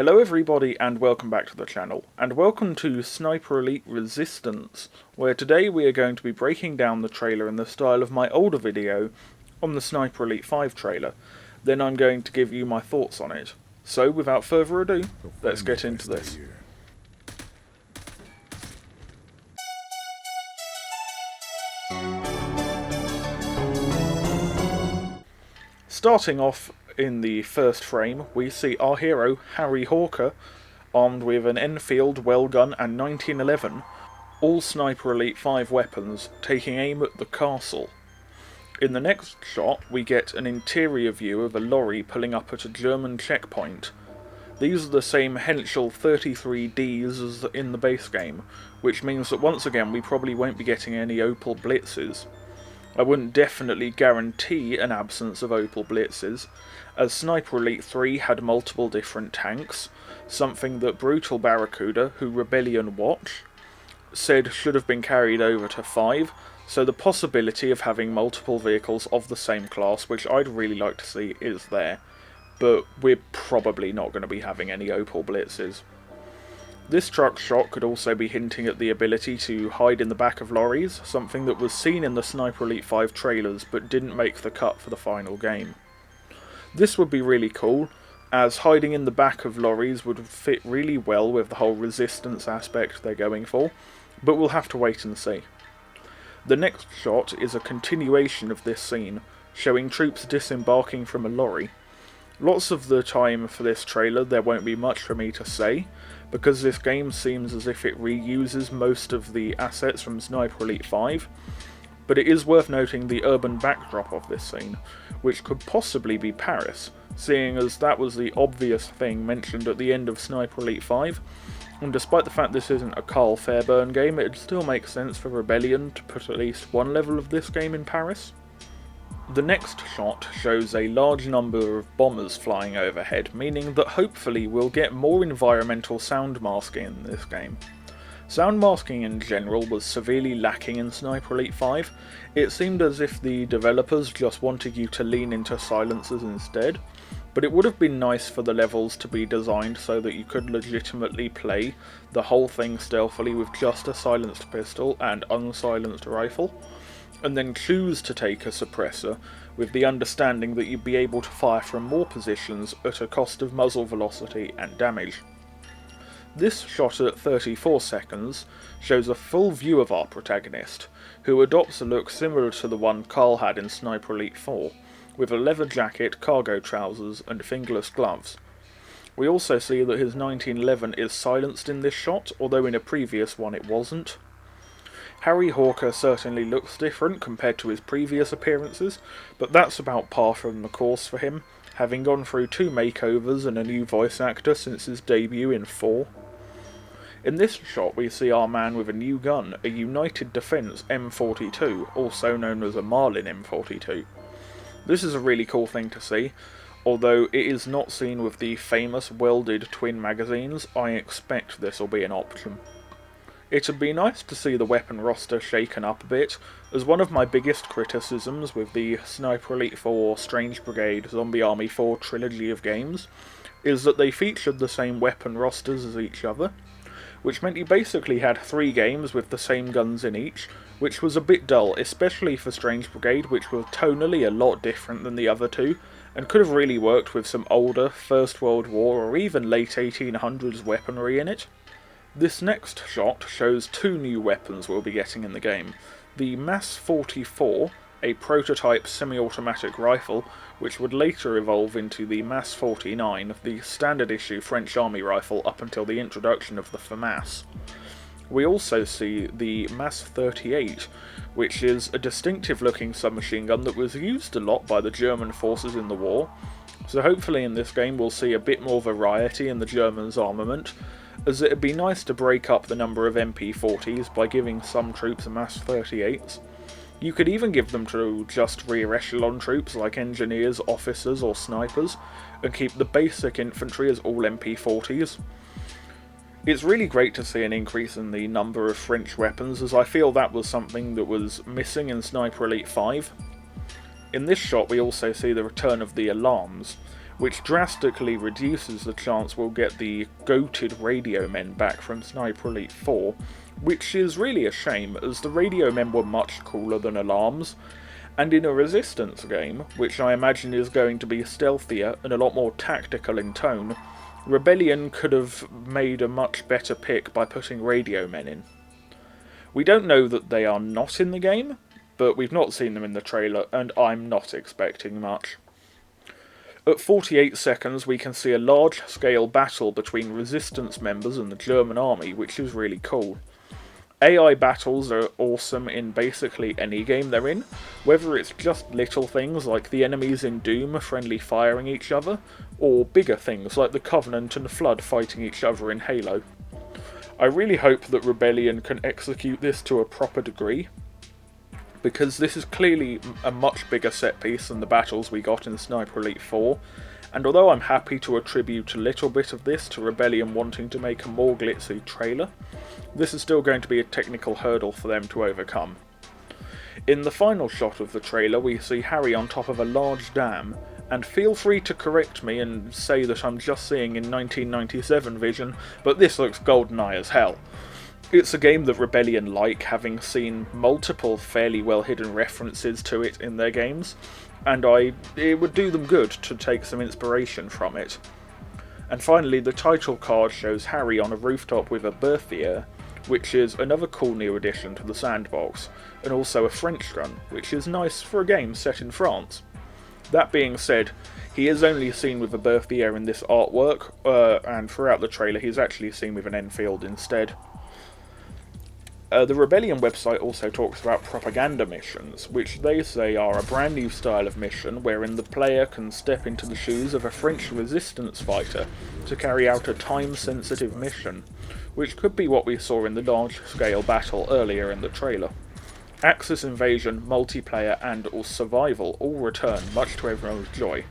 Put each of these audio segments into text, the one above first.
Hello everybody and welcome back to the channel, and welcome to Sniper Elite Resistance, where today we are going to be breaking down the trailer in the style of my older video on the Sniper Elite 5 trailer. Then I'm going to give you my thoughts on it. So without further ado, let's get into this. Starting off in the first frame, we see our hero, Harry Hawker, armed with an Enfield, Wellgun and 1911, all Sniper Elite 5 weapons, taking aim at the castle. In the next shot, we get an interior view of a lorry pulling up at a German checkpoint. These are the same Henschel 33Ds as in the base game, which means that once again we probably won't be getting any Opel Blitzes. I wouldn't definitely guarantee an absence of Opel Blitzes, as Sniper Elite 3 had multiple different tanks, something that Brutal Barracuda, who Rebellion Watch, said should have been carried over to 5, so the possibility of having multiple vehicles of the same class, which I'd really like to see, is there, but we're probably not going to be having any Opel Blitzes. This truck shot could also be hinting at the ability to hide in the back of lorries, something that was seen in the Sniper Elite 5 trailers but didn't make the cut for the final game. This would be really cool, as hiding in the back of lorries would fit really well with the whole resistance aspect they're going for, but we'll have to wait and see. The next shot is a continuation of this scene, showing troops disembarking from a lorry. Lots of the time for this trailer there won't be much for me to say, because this game seems as if it reuses most of the assets from Sniper Elite 5, but it is worth noting the urban backdrop of this scene, which could possibly be Paris, seeing as that was the obvious thing mentioned at the end of Sniper Elite 5, and despite the fact this isn't a Carl Fairburn game, it still makes sense for Rebellion to put at least one level of this game in Paris. The next shot shows a large number of bombers flying overhead, meaning that hopefully we'll get more environmental sound masking in this game. Sound masking in general was severely lacking in Sniper Elite 5. It seemed as if the developers just wanted you to lean into silencers instead, but it would have been nice for the levels to be designed so that you could legitimately play the whole thing stealthily with just a silenced pistol and unsilenced rifle, and then choose to take a suppressor with the understanding that you'd be able to fire from more positions at a cost of muzzle velocity and damage. This shot at 34 seconds shows a full view of our protagonist, who adopts a look similar to the one Carl had in Sniper Elite 4, with a leather jacket, cargo trousers and fingerless gloves. We also see that his 1911 is silenced in this shot, although in a previous one it wasn't. Harry Hawker certainly looks different compared to his previous appearances, but that's about par from the course for him, having gone through 2 makeovers and a new voice actor since his debut in 4. In this shot we see our man with a new gun, a United Defense M42, also known as a Marlin M42. This is a really cool thing to see, although it is not seen with the famous welded twin magazines. I expect this will be an option. It would be nice to see the weapon roster shaken up a bit, as one of my biggest criticisms with the Sniper Elite 4, Strange Brigade, Zombie Army 4 trilogy of games is that they featured the same weapon rosters as each other, which meant you basically had 3 games with the same guns in each, which was a bit dull, especially for Strange Brigade, which was tonally a lot different than the other 2, and could have really worked with some older First World War or even late 1800s weaponry in it. This next shot shows 2 new weapons we'll be getting in the game. The MAS 44, a prototype semi-automatic rifle, which would later evolve into the MAS 49, the standard issue French Army rifle up until the introduction of the FAMAS. We also see the MAS 38, which is a distinctive looking submachine gun that was used a lot by the German forces in the war, so hopefully in this game we'll see a bit more variety in the Germans' armament, as it'd be nice to break up the number of MP40s by giving some troops MAS 38s. You could even give them to just rear echelon troops like engineers, officers or snipers, and keep the basic infantry as all MP40s. It's really great to see an increase in the number of French weapons, as I feel that was something that was missing in Sniper Elite 5. In this shot we also see the return of the alarms, which drastically reduces the chance we'll get the goated radio men back from Sniper Elite 4, which is really a shame, as the radio men were much cooler than Alarms, and in a Resistance game, which I imagine is going to be stealthier and a lot more tactical in tone, Rebellion could have made a much better pick by putting radio men in. We don't know that they are not in the game, but we've not seen them in the trailer, and I'm not expecting much. At 48 seconds we can see a large-scale battle between Resistance members and the German army, which is really cool. AI battles are awesome in basically any game they're in, whether it's just little things like the enemies in Doom friendly firing each other, or bigger things like the Covenant and Flood fighting each other in Halo. I really hope that Rebellion can execute this to a proper degree, because this is clearly a much bigger set piece than the battles we got in Sniper Elite 4, and although I'm happy to attribute a little bit of this to Rebellion wanting to make a more glitzy trailer, this is still going to be a technical hurdle for them to overcome. In the final shot of the trailer we see Harry on top of a large dam, and feel free to correct me and say that I'm just seeing in 1997 vision, but this looks GoldenEye as hell. It's a game that Rebellion like, having seen multiple fairly well hidden references to it in their games, and it would do them good to take some inspiration from it. And finally, the title card shows Harry on a rooftop with a Berthier, which is another cool new addition to the sandbox, and also a French gun, which is nice for a game set in France. That being said, he is only seen with a Berthier in this artwork, and throughout the trailer he's actually seen with an Enfield instead. The Rebellion website also talks about propaganda missions, which they say are a brand new style of mission wherein the player can step into the shoes of a French resistance fighter to carry out a time-sensitive mission, which could be what we saw in the large-scale battle earlier in the trailer. Axis invasion, multiplayer and or survival all return, much to everyone's joy,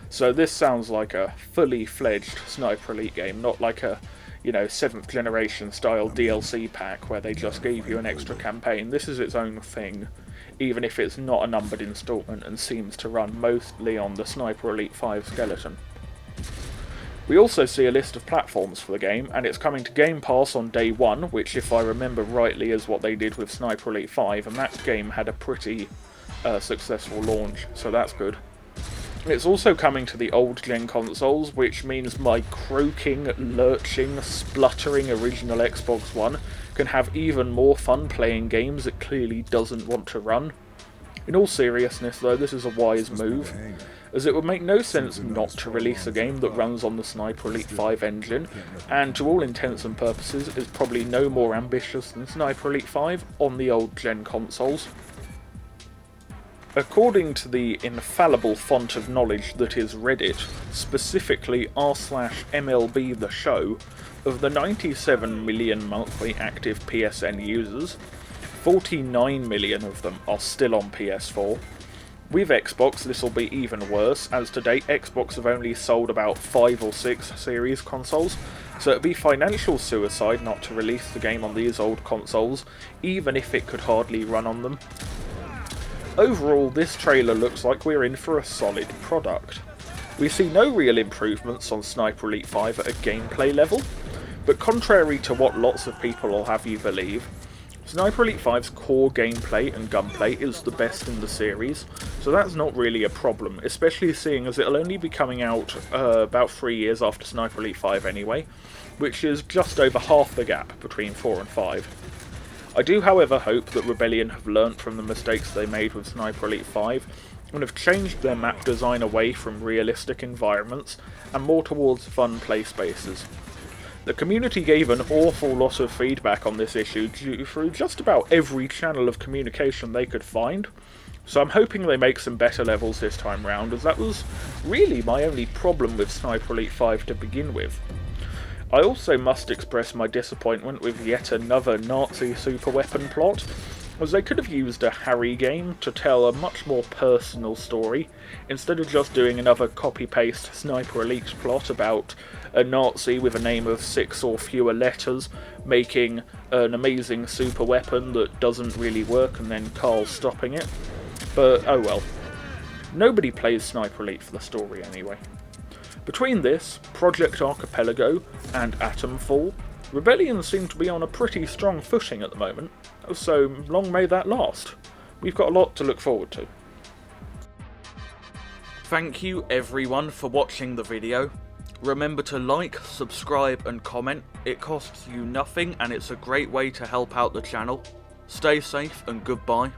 so this sounds like a fully fledged Sniper Elite game, not like a 7th generation style DLC pack where they just gave you an extra campaign. This is its own thing, even if it's not a numbered installment and seems to run mostly on the Sniper Elite 5 skeleton. We also see a list of platforms for the game, and it's coming to Game Pass on day 1, which if I remember rightly is what they did with Sniper Elite 5, and that game had a pretty successful launch, so that's good. It's also coming to the old-gen consoles, which means my croaking, lurching, spluttering original Xbox One can have even more fun playing games it clearly doesn't want to run. In all seriousness though, this is a wise move, as it would make no sense not to release a game that runs on the Sniper Elite 5 engine, and to all intents and purposes is probably no more ambitious than Sniper Elite 5 on the old-gen consoles. According to the infallible font of knowledge that is Reddit, specifically r/MLB The Show, of the 97 million monthly active PSN users, 49 million of them are still on PS4. With Xbox this will be even worse, as to date Xbox have only sold about 5 or 6 series consoles, so it'd be financial suicide not to release the game on these old consoles, even if it could hardly run on them. Overall, this trailer looks like we're in for a solid product. We see no real improvements on Sniper Elite 5 at a gameplay level, but contrary to what lots of people will have you believe, Sniper Elite 5's core gameplay and gunplay is the best in the series, so that's not really a problem, especially seeing as it'll only be coming out about 3 years after Sniper Elite 5 anyway, which is just over half the gap between 4 and 5. I do however hope that Rebellion have learnt from the mistakes they made with Sniper Elite 5 and have changed their map design away from realistic environments and more towards fun play spaces. The community gave an awful lot of feedback on this issue through just about every channel of communication they could find, so I'm hoping they make some better levels this time round, as that was really my only problem with Sniper Elite 5 to begin with. I also must express my disappointment with yet another Nazi superweapon plot, as they could have used a Harry game to tell a much more personal story, instead of just doing another copy-paste Sniper Elite plot about a Nazi with a name of 6 or fewer letters making an amazing superweapon that doesn't really work and then Carl stopping it. But oh well. Nobody plays Sniper Elite for the story anyway. Between this, Project Archipelago, and Atomfall, Rebellion seem to be on a pretty strong footing at the moment, so long may that last. We've got a lot to look forward to. Thank you everyone for watching the video. Remember to like, subscribe and comment. It costs you nothing and it's a great way to help out the channel. Stay safe and goodbye.